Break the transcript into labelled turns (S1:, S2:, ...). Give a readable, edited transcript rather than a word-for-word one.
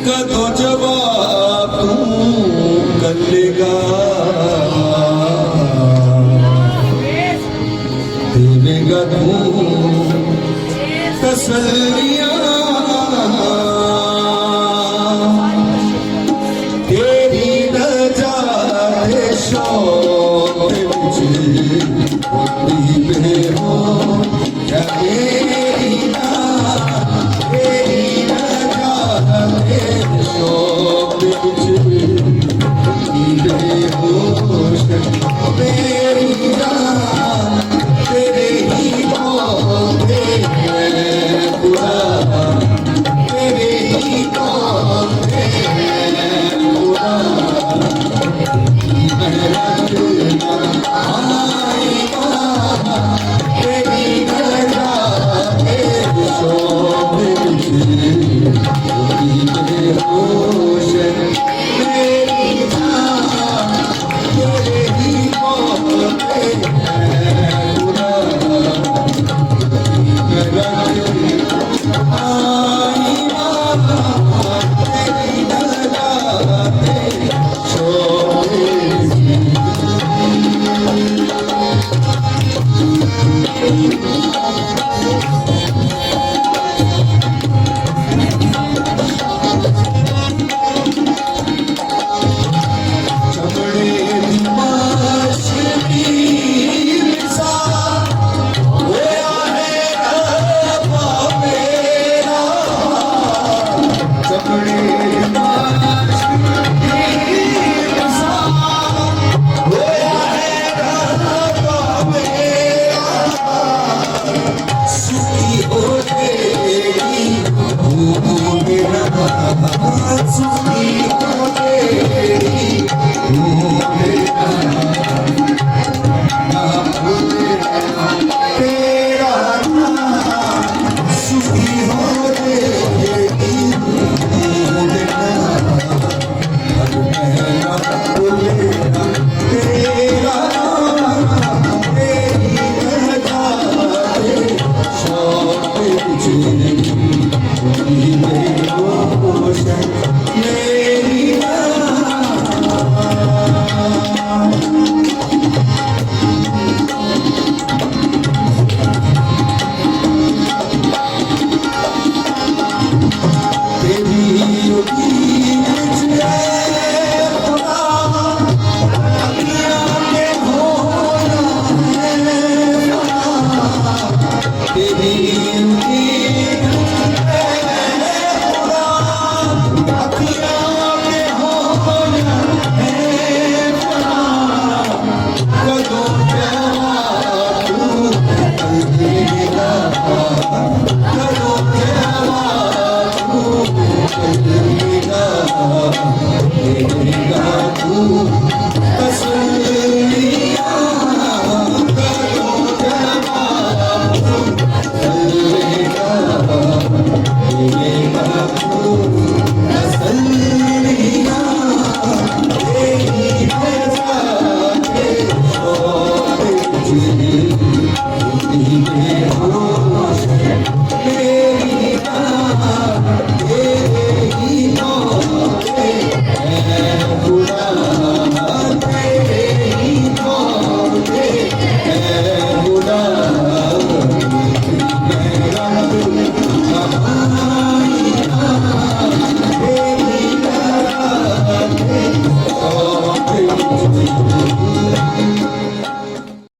S1: कदों जवाब तू कलेगा देवेगा तू तसल्लियां तेरी नजात शौक विच होती पे हो क्या तेरी नजात शौक विच होती पे हो मेरी जान तेरे ही होते हैं बुरा तेरे ही होते हैं बुरा मेरा दिल आएगा तेरी नजात शौक विच होती पे होश मेरी जान तेरे ही होते हैं बुरा मेरा दिल आएगा तेरी नजात शौक विच चमड़े दी माशरी सा होया है रब्बा मेरा चमड़े दी माशरी सा होया है रब्बा मेरा सुखी हो तेरी भूख मेरा सुखी हो तेरी तेरा नाम सुखी हो तेरी हर महीना बोलेगा तेरा नाम तेरी नजात शौक विच होती पे होश मेरी तेरी उम्मीद है खुदा अखियां के होना है तेरी उम्मीद है खुदा अखियां के होना है कदों जवाब तू कलेगा कदों जवाब तू कलेगा देगा तू